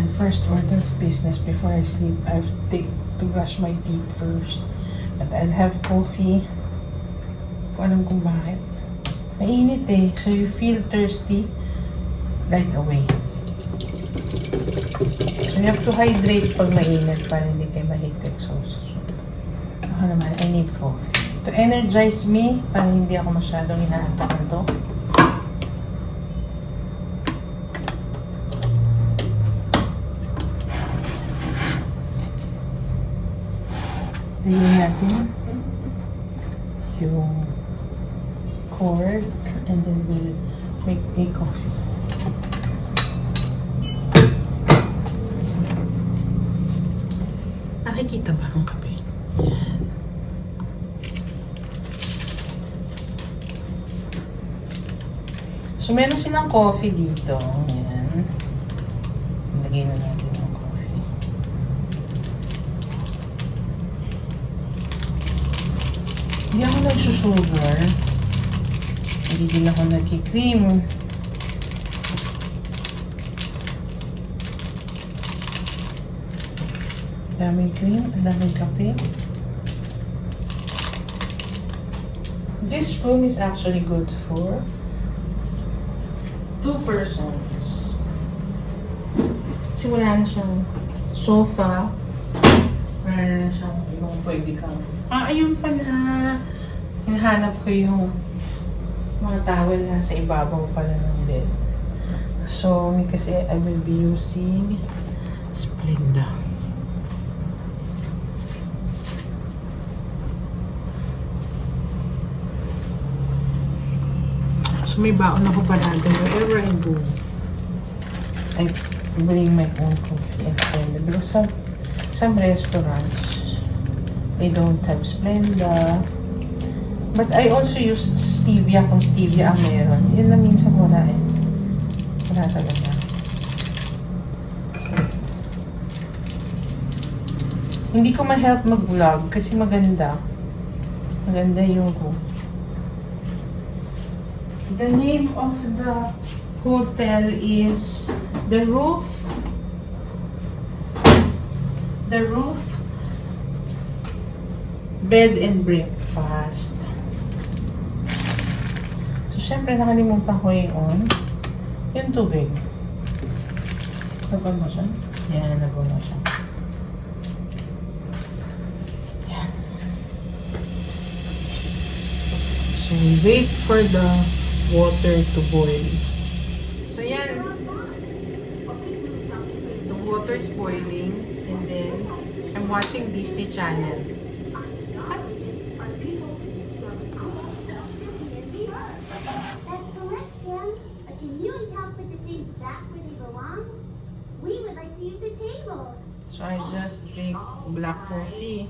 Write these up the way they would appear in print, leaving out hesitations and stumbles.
Ayan, first order of business before I sleep, I have to brush my teeth first. But I'll have coffee. Hindi ko alam kung bakit. Mainit eh, so you feel thirsty right away. So you have to hydrate pag mainit para hindi kayo ma-heat exhaust. Ako naman, I need coffee. To energize me, para hindi ako masyadong inaantok-antok. Tingnan natin yung cord and then we'll make a coffee. Nakikita ba ang kape? Yan. So, meron silang coffee dito. Yan. Lagay na natin yung coffee. Hindi ako nagsusugar. Hindi din ako nagki-cream. Daming cream, daming kape. This room is actually good for 2 persons. Kasi wala na siyang sofa. Wala na siyang ibang pwede kang... ayun pala. Hinahanap ko yung mga towel na sa ibabaw pala ng bed. So, kasi I will be using Splenda. So, may baon ako palagi. Wherever I go, I bring my own coffee and Splenda. Because some restaurants, they don't have Splenda. But I also use stevia kung stevia ang meron. Yun na minsan wala eh. Wala talaga. So, hindi ko ma-help mag-vlog kasi maganda. Maganda yung room. The name of the hotel is The Roof. The Roof Bed and Breakfast. So, syempre, nakalimutan ko yung tubig. Nagol mo siya? Yan, nagol mo siya. Yan. So, we wait for the water to boil. So, yan. The water is boiling and then I'm watching Disney Channel. That's correct, Tim. But can you and Cal put the things back where they belong? We would like to use the table. So I just drink black coffee.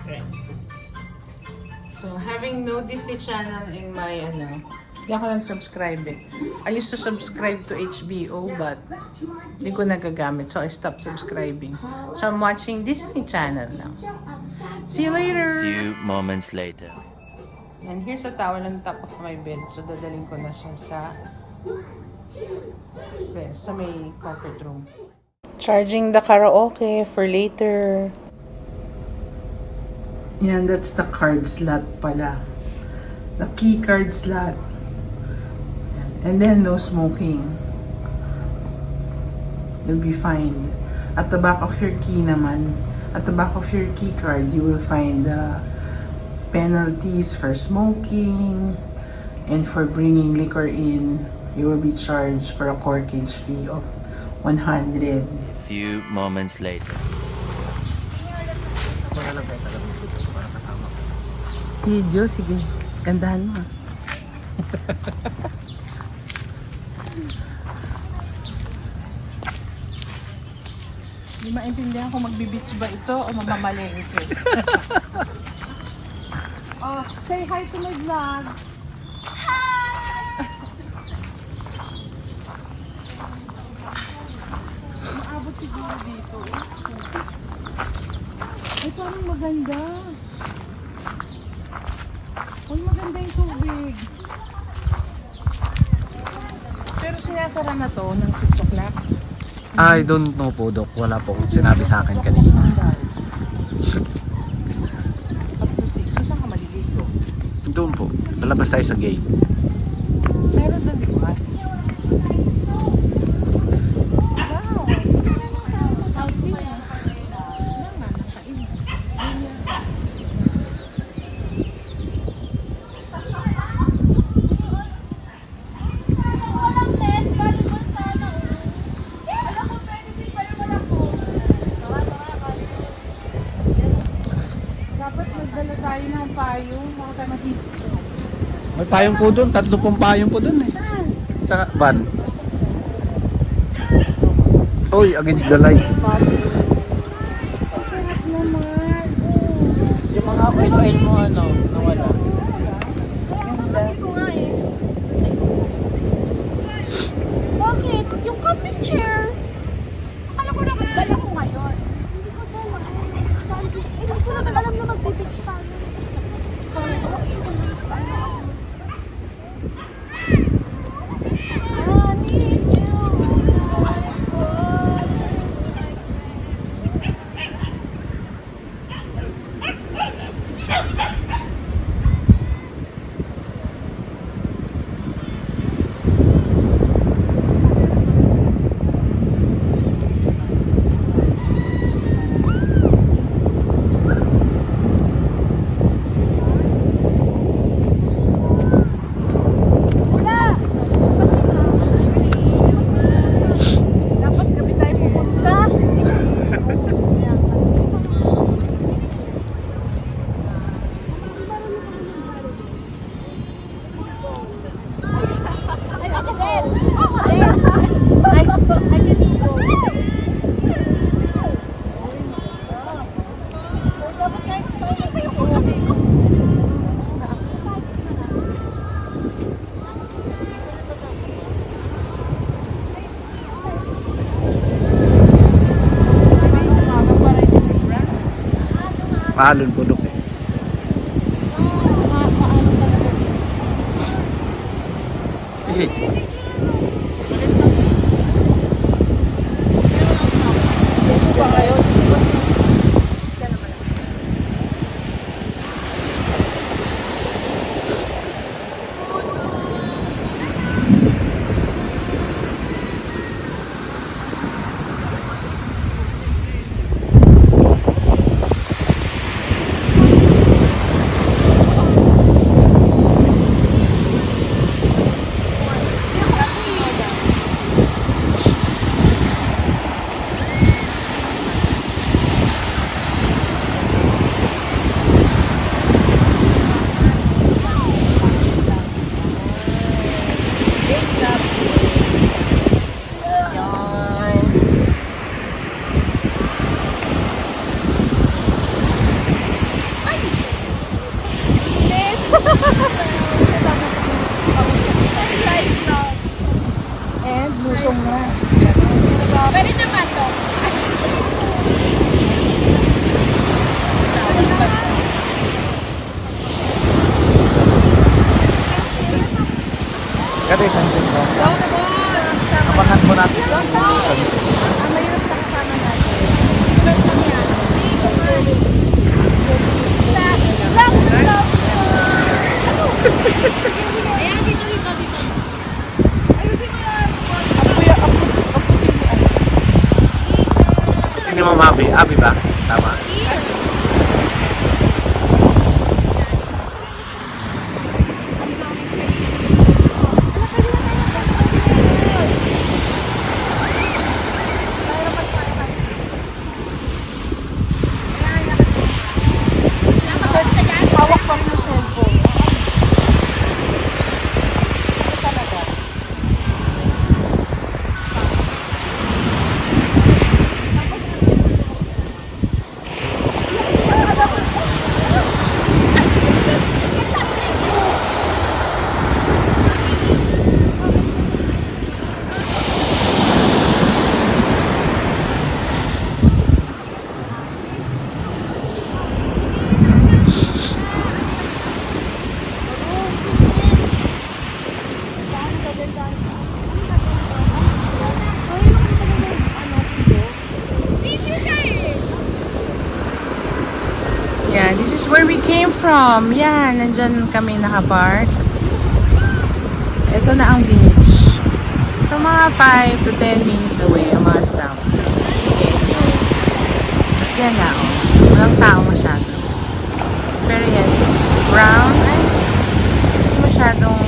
Right. So having no Disney Channel in my hindi ako nag-subscribe eh. I used to subscribe to HBO but hindi ko nagagamit so I stopped subscribing. So I'm watching Disney Channel now. See you later! Few moments later. And here's a towel on top of my bed. So dadaling ko na siya sa may comfort room. Charging the karaoke for later. Yan, that's the card slot pala. The key card slot. And then no smoking. You'll be fine. At the back of your key naman, at the back of your key card, you will find the penalties for smoking and for bringing liquor in. You will be charged for a corkage fee of 100. Few moments later. Video, sige. Gandahan mo. Hindi maintindihan kung magbe-beach ba ito o mamamalengke. Oh, say hi to my vlog. Maabot siguro dito. Ay, parang maganda. Uy, maganda yung tubig. sinasara na to ng 6 o'clock? I don't know po, Dok. Wala po akong sinabi sa akin kanina. Up to 6. So, saan ka maliligo? Doon po. Lalabas tayo sa gate. Meron doon, di ba? Dapat magdala tayo ng payong. Baka tayo mahigit. May payong po doon. 3 pong payong po doon eh. Sa van. Oy, against the light. Sarap naman. Yung mga oil mo, ano, nawala. Bakit? Yung camping chair. Akala ko naman dala ko ngayon. Hindi ko dala. Hindi ko naman alam na magbe-beach tayo. I need you. Dapat gabi tayo pupunta. Ay, ako din. Ako din. Ay, naligo. Dapat kayo Mahalon po, Dok. Eh. And lusong na. Pwede naman to. Kaya yung sunset mo. Abangan po natin yung sunset. Ang mahirap sa kasama natin. Ayan, dito. Hindi mo mabi. Abi ba? Tama. Hawak pa rin yung cellphone. Ano talaga? where we came from. Yan, nandyan kami nakapark. Ito na ang beach. So, mga 5 to 10 minutes away ang mga stop. Okay. Tapos yan na, oh. Walang tao masyado. Pero yan, it's brown. Ay, hindi masyadong